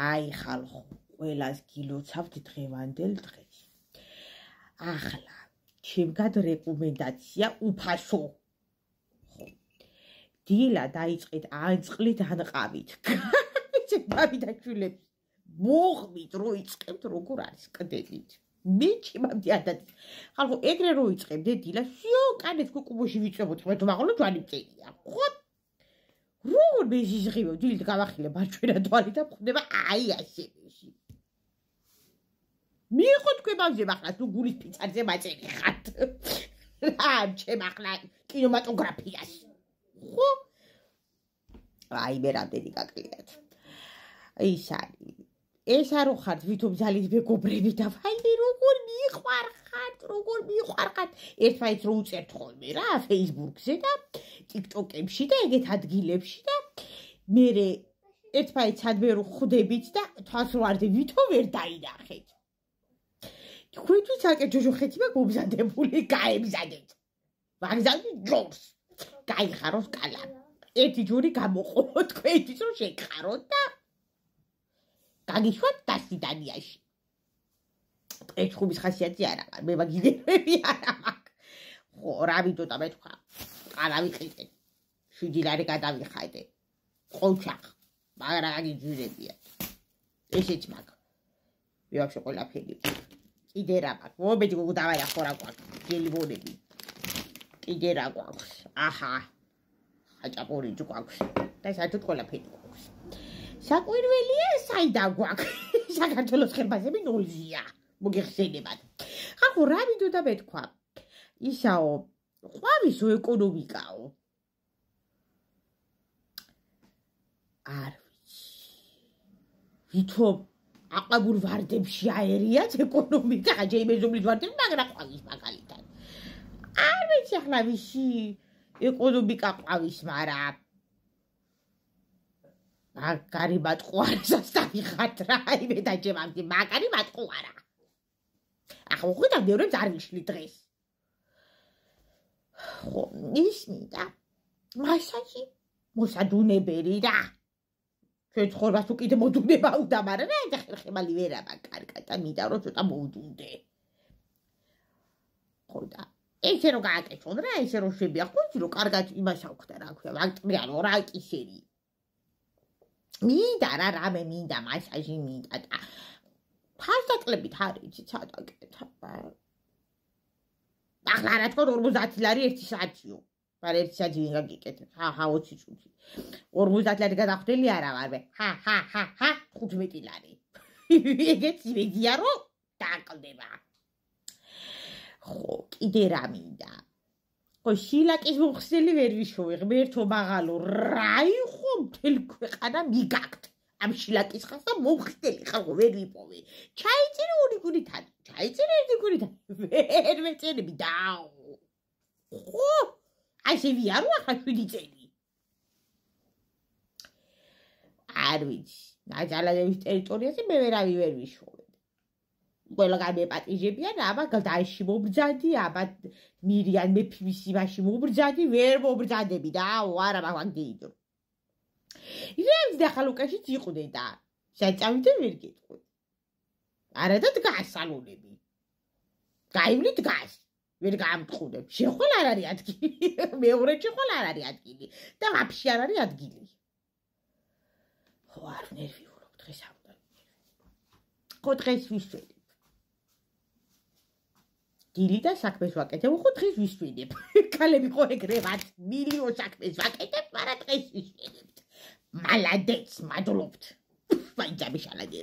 აი ხალხო, ყველას გილოცავთ დღევანდელ დღეს. ახლა, ჩემგან რეკომენდაცია უფასო. დილა დაიწყეთ ანწყლით ანყავით. დავიდაჩულებს მოღმით რო იწყებთ როგორ არის კდებით. მე ჩემამდე ადად. ხალხო, ეგრე რო იწყებდე დილა, всё, კანეთ კუკუბოში ვიწვევოთ, მე მაღლა ჯვარი მწერია. ხო? როგორ მეზიზღივებ დილით გავახილებ არჩვენა თვალი და ხდება აი ასეთში. მიიღო თქვენამდე ახლა თუ გულის ფიცარზე მაწერი ხართ. რა ჩემ ახლა კინემატოგრაფიას. ხო? აი მე რამდენი გაკლიათ. ის არის. ეს არო ხართ ვითომ ძალით მეგობრები და ვაიმე როგორ მიყვარხართ. ერთმანეთს რო უწერთ ხოლმე რა Facebook-ზე და TikTok-ებში და ეგეთ ადგილებში და მე ერთმანეთს ადმე რო ხვდებით და თვალს რო არდე ვითომ ვერ დაინახეთ. თქვენთვის აკე ჯოჯოხეთი მაქვს მომზადებული, გაემზადეთ. ვაგზავნით ჯორს. გაიხაროს კალა. ერთი ჯორი გამოყო თქვენთვის რომ შეგხაროთ და გაგიშვათ დასიდანიაში. ეს ხუბის ხასიათი არა მაქვს, მე მაგიდები არა მაქვს. ხო, რა ვიდოდა მე თქვა. არა ვიყიდე. 7 ლარი გადავიხადე. ყოჩახ. მაგრამ აგიძვირებია. ესეც მაქვს. მე ვაფშე ყველაფერი. კიდე რა მაქვს. მომედი გუდავაია ხო რა გვაქვს. გელიბონები. კიდე რა გვაქვს. აჰა. ხაჭაპური გვაქვს. და საერთოდ ყველაფერი გვაქვს. საკვირველია საიდან გვაქვს. საქართველოს ხელფასები ნულზეა. მოგიხსენებათ. ხახო რა ვიდოდა მე თქვა. ისაო, ყვავისო ეკონომიკაო. არ ვიცი. ვითომ აყაბურ ვარდებში აერიათ ეკონომიკა, ჯეიმეზობლის ვარდები, მაგრამ ყვავის მაგალითად. არ ვიცი ახლა ვისი ეკონომიკა ყვავის, მაგრამ მაგარი მატყუარასაც დავიხართ რა, იმე დაჯემამდე, მაგარი მატყუარა. ახლა ხედავ მეორებს არ ვიშლი დღეს. ხო, ისმიდა. მასაჟი მოსადუნებელი რა. ჩვენ ცხოვრებას თუ კიდე მოდუნება უნდა, მაგრამ რა და ხერხემალი ვერა მაგ კარგად და მინდა რომ ცოტა მოვდუნდე. ხო და ესე რომ გააკეთონ რა, ესე რომ შევიახოთ, რომ კარგად იმას აქვთ რა ქვია, მაგტრიალო რა კისერი. მინდა რა რამე მინდა მასაჟი მინდა და ფასდაკლებით არის ცოტა. ახლა რა თქო 50 ლარი 1 საათიო. მაგრამ 1 საათი ვინ გაგიკეთებ? ჰა 20 წუთი. 50 ლარი გადახვდელი არა ვარ მე. ჰა 15 ლარი. ეგეც ვიგია რომ დააკლდება. ხო, კიდე რა მინდა. ხო, შილაკის მოხსნელი ვერ ვიშოვე, ღმერთო მაღალო, რა იყო მთელ ქვეყანა მიგაქვთ. ამ შილაკის ხას და მოხსნელი ხალხო ვერ ვიპოვე. ჩაიწერე 2 გუნიდან. ჩაიწერე 1 გუნიდან. ვერ მეწერები დაო. ხო, ასე ვიარო ახლა 7 წელი. არ ვიცი. ნაძალადების ტერიტორიაზე მე ვერავი ვერ ვიშოვე. ყველა გამეპატიჟებიან, აბა გადაიში მომბრძადი, აბა მირიან მეფის იმაში მომბრძადი, ვერ მომბრძადები და არა მაგდეიდო. ისევ დახალუკაშიც იყვნენ და საწავიდე ვერ გეტყვი. არა და დგას სალონები. გაივლით დგას. ვერ გამტყუნებ. შეხვალ არ არის ადგილი. მეორე შეხვალ არ არის ადგილი და ვაფშე არ არის ადგილი. ხო, არ ნერვიულობ დღეს ამდა. ხო, დღეს ვისვენებ. დილი და საქმეს ვაკეთებ, ხო დღეს ვისვენებ. ქალები ხო ეგრე ვართ, მილიონ საქმეს ვაკეთებ, მაგრამ დღეს ვისვენებთ. მალადეც, მადლობთ. ვაიძაბი შალადე.